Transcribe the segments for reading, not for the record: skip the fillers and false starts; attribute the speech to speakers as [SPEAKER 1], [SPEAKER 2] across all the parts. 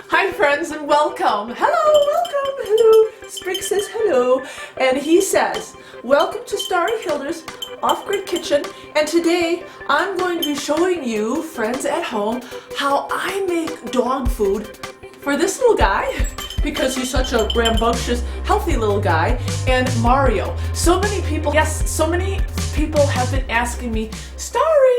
[SPEAKER 1] Hi friends and welcome. Hello. Sprig says hello. And he says, welcome to Starry Hilda's Off-Grid Kitchen. And today I'm going to be showing you, friends at home, how I make dog food for this little guy, because he's such a rambunctious, healthy little guy, and Mario. So many people have been asking me, Starry,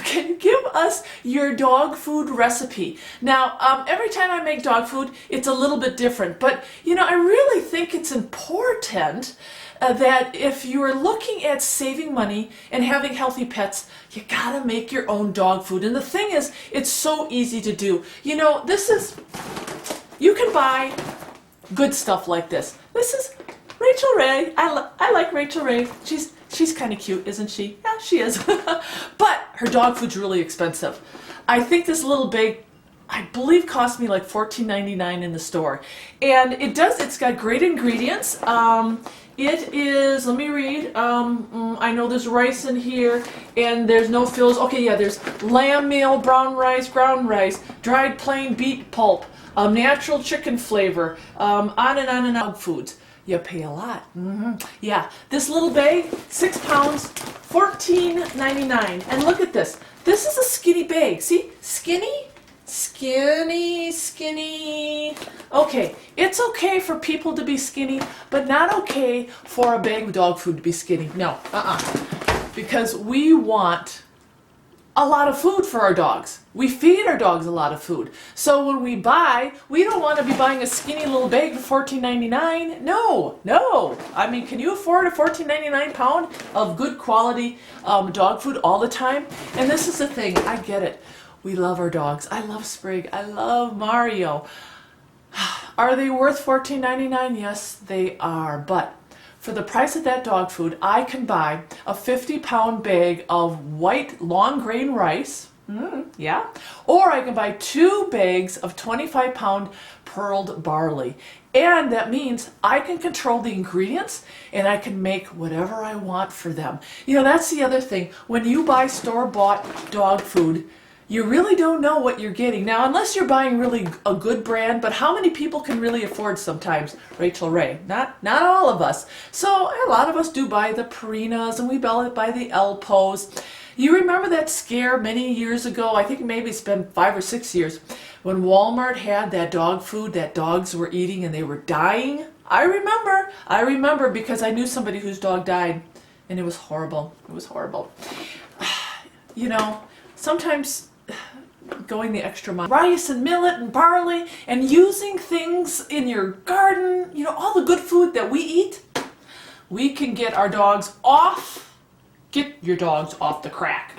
[SPEAKER 1] can you give us your dog food recipe? Now, every time I make dog food, it's a little bit different, but you know, I really think it's important that if you're looking at saving money and having healthy pets, you gotta make your own dog food. And the thing is, it's so easy to do. You know, you can buy good stuff like this. This is Rachel Ray. I like Rachel Ray. She's kind of cute, isn't she? Yeah, she is. But her dog food's really expensive. I think this little bag, I believe, cost me like $14.99 in the store. And it's got great ingredients. It is, let me read, I know there's rice in here, and there's no fills. Okay, yeah, there's lamb meal, brown rice, ground rice, dried plain beet pulp, natural chicken flavor, on and on foods. You pay a lot. Yeah, this little bag, 6 pounds, $14.99. And look at this. This is a skinny bag. See? Skinny. Okay, it's okay for people to be skinny, but not okay for a bag of dog food to be skinny. No, because we want a lot of food for our dogs. We feed our dogs a lot of food. So when we don't want to be buying a skinny little bag for $14.99. No. I mean, can you afford a $14.99 pound of good quality dog food all the time? And this is the thing, I get it. We love our dogs. I love Sprig. I love Mario. Are they worth $14.99? Yes, they are. But for the price of that dog food, I can buy a 50-pound bag of white long grain rice. Yeah. Or I can buy 2 bags of 25-pound pearled barley. And that means I can control the ingredients and I can make whatever I want for them. You know, that's the other thing. When you buy store-bought dog food, you really don't know what you're getting. Now, unless you're buying really a good brand, but how many people can really afford sometimes Rachel Ray? Not all of us. So a lot of us do buy the Purinas, and we buy the Elpos. You remember that scare many years ago? I think maybe it's been 5 or 6 years, when Walmart had that dog food that dogs were eating and they were dying. I remember because I knew somebody whose dog died, and it was horrible. It was horrible. You know, sometimes going the extra mile. Rice and millet and barley and using things in your garden, you know, all the good food that we eat, we can get your dogs off the crack.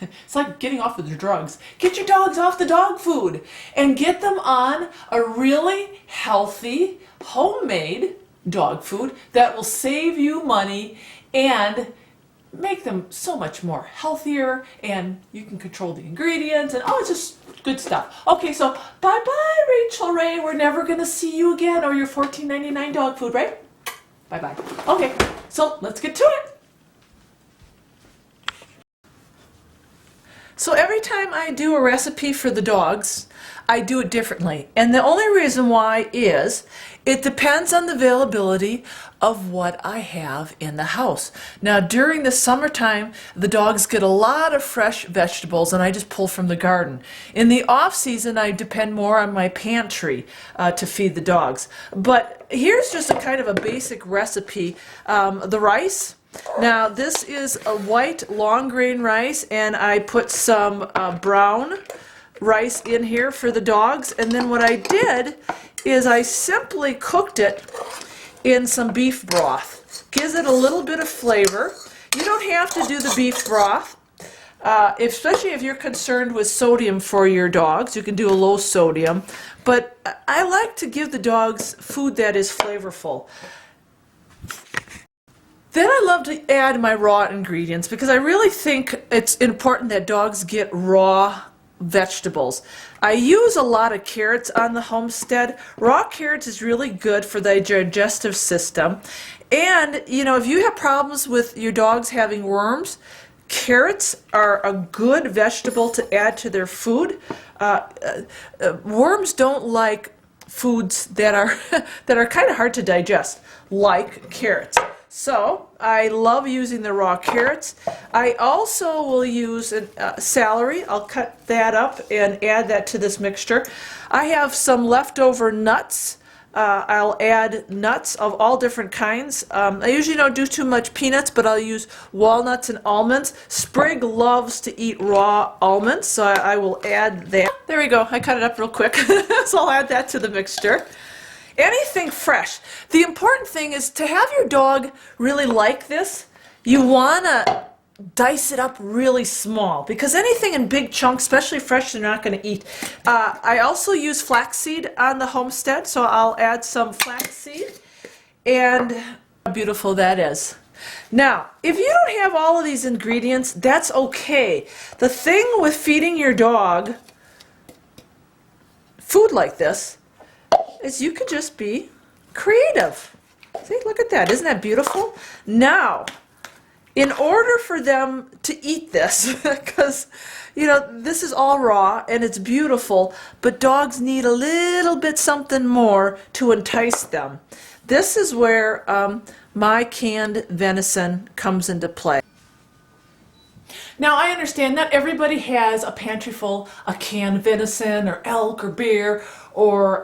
[SPEAKER 1] It's like getting off of the drugs. Get your dogs off the dog food and get them on a really healthy, homemade dog food that will save you money and make them so much more healthier, and you can control the ingredients, and it's just good stuff. Okay, so bye-bye, Rachel Ray. We're never going to see you again, or your $14.99 dog food, right? Bye-bye. Okay, so let's get to it. So every time I do a recipe for the dogs, I do it differently. And the only reason why is it depends on the availability of what I have in the house. Now, during the summertime, the dogs get a lot of fresh vegetables, and I just pull from the garden. In the off season, I depend more on my pantry to feed the dogs. But here's just a kind of a basic recipe. The rice. Now, this is a white long grain rice, and I put some brown rice in here for the dogs. And then what I did is I simply cooked it in some beef broth. Gives it a little bit of flavor. You don't have to do the beef broth, especially if you're concerned with sodium for your dogs. You can do a low sodium. But I like to give the dogs food that is flavorful. Then I love to add my raw ingredients because I really think it's important that dogs get raw vegetables. I use a lot of carrots on the homestead. Raw carrots is really good for the digestive system. And, you know, if you have problems with your dogs having worms, Carrots are a good vegetable to add to their food. Worms don't like foods that are that are kind of hard to digest, like carrots. So I love using the raw carrots. I also will use celery. I'll cut that up and add that to this mixture. I have some leftover nuts. I'll add nuts of all different kinds. I usually don't do too much peanuts, but I'll use walnuts and almonds. Sprig loves to eat raw almonds, so I will add that. There we go. I cut it up real quick, so I'll add that to the mixture. Anything fresh. The important thing is to have your dog really like this. You want to dice it up really small, because anything in big chunks, especially fresh, they're not going to eat. I also use flaxseed on the homestead, so I'll add some flaxseed, and how beautiful that is. Now, if you don't have all of these ingredients, that's okay. The thing with feeding your dog food like this is you can just be creative. See, look at that. Isn't that beautiful? Now, in order for them to eat this, because, you know, this is all raw and it's beautiful, but dogs need a little bit something more to entice them. This is where my canned venison comes into play. Now, I understand not everybody has a pantry full of canned venison or elk or bear or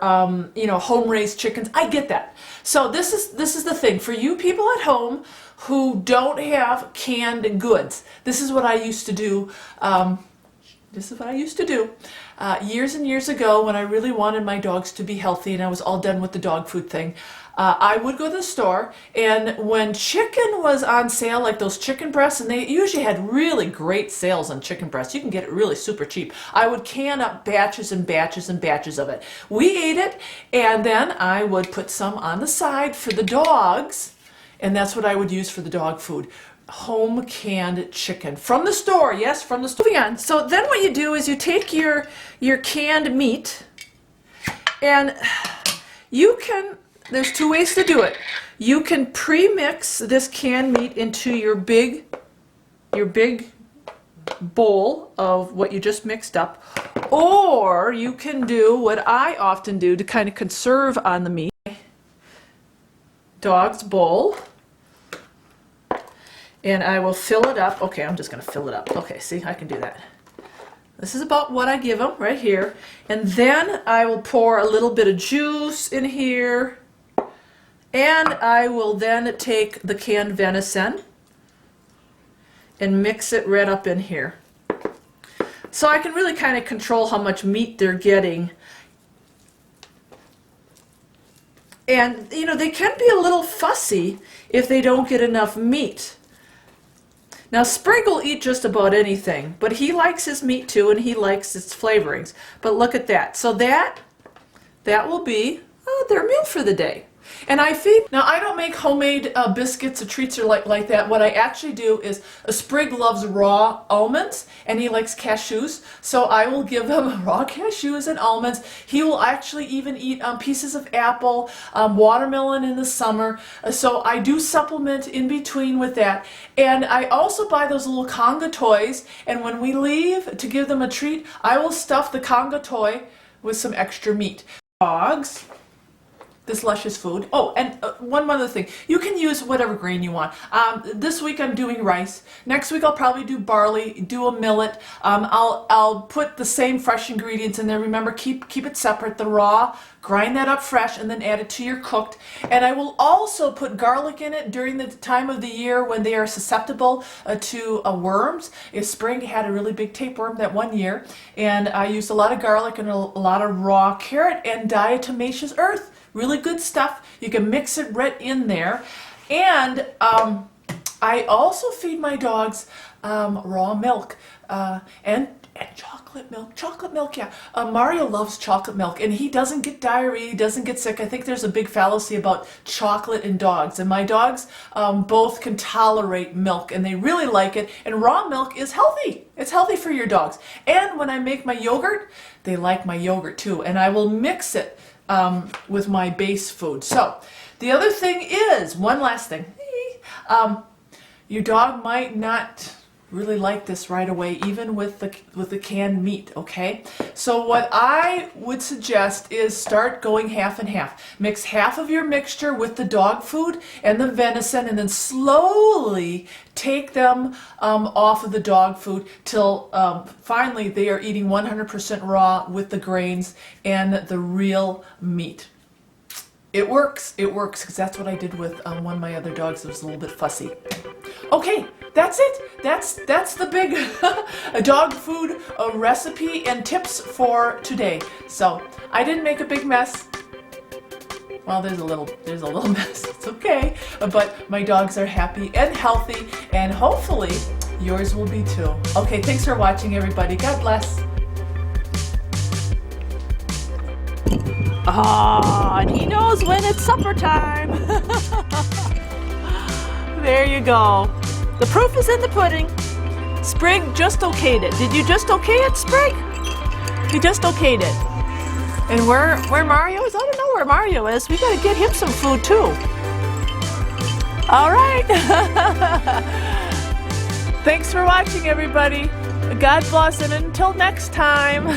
[SPEAKER 1] you know, home-raised chickens. I get that. So this is the thing for you people at home who don't have canned goods. This is what I used to do. Years and years ago, when I really wanted my dogs to be healthy and I was all done with the dog food thing. I would go to the store, and when chicken was on sale, like those chicken breasts, and they usually had really great sales on chicken breasts, you can get it really super cheap, I would can up batches and batches and batches of it. We ate it, and then I would put some on the side for the dogs, and that's what I would use for the dog food. Home canned chicken from the store. Yes, from the store. Moving on. So then what you do is you take your canned meat, and you can, there's two ways to do it. You can pre-mix this canned meat into your big bowl of what you just mixed up, or you can do what I often do to kind of conserve on the meat. Dog's bowl. And I will fill it up. Okay, I'm just going to fill it up. Okay, see, I can do that. This is about what I give them right here. And then I will pour a little bit of juice in here. And I will then take the canned venison and mix it right up in here. So I can really kind of control how much meat they're getting. And, you know, they can be a little fussy if they don't get enough meat. Now, Sprig will eat just about anything, but he likes his meat too, and he likes its flavorings. But look at that. So that will be their meal for the day. And I feed. Now, I don't make homemade biscuits or treats or like that. What I actually do is, Sprig loves raw almonds, and he likes cashews. So I will give him raw cashews and almonds. He will actually even eat pieces of apple, watermelon in the summer. So I do supplement in between with that. And I also buy those little Conga toys. And when we leave to give them a treat, I will stuff the Conga toy with some extra meat. Dogs. This luscious food. Oh, and one other thing. You can use whatever grain you want. This week I'm doing rice. Next week I'll probably do barley, do a millet. I'll put the same fresh ingredients in there. Remember, keep it separate. The raw, grind that up fresh, and then add it to your cooked. And I will also put garlic in it during the time of the year when they are susceptible to worms. Spring had a really big tapeworm that one year, and I used a lot of garlic and a lot of raw carrot and diatomaceous earth. Really good stuff. You can mix it right in there. And I also feed my dogs raw milk and chocolate milk. Chocolate milk, yeah. Mario loves chocolate milk, and he doesn't get diarrhea, he doesn't get sick. I think there's a big fallacy about chocolate and dogs. And my dogs both can tolerate milk, and they really like it. And raw milk is healthy. It's healthy for your dogs. And when I make my yogurt, they like my yogurt too. And I will mix it with my base food. So the other thing is, one last thing, your dog might not really like this right away, even with the canned meat, okay? So what I would suggest is start going half and half. Mix half of your mixture with the dog food and the venison, and then slowly take them off of the dog food till finally they are eating 100% raw with the grains and the real meat. It works, because that's what I did with one of my other dogs that was a little bit fussy. Okay, that's it. That's the big dog food recipe and tips for today. So I didn't make a big mess. Well, there's a little mess. It's okay, but my dogs are happy and healthy, and hopefully yours will be too. Okay, thanks for watching, everybody. God bless. Ah, and he knows when it's supper time. There you go. The proof is in the pudding. Sprig just okayed it. Did you just okay it, Sprig? He just okayed it. And where Mario is? I don't know where Mario is. We gotta get him some food too. All right. Thanks for watching, everybody. God bless, and until next time.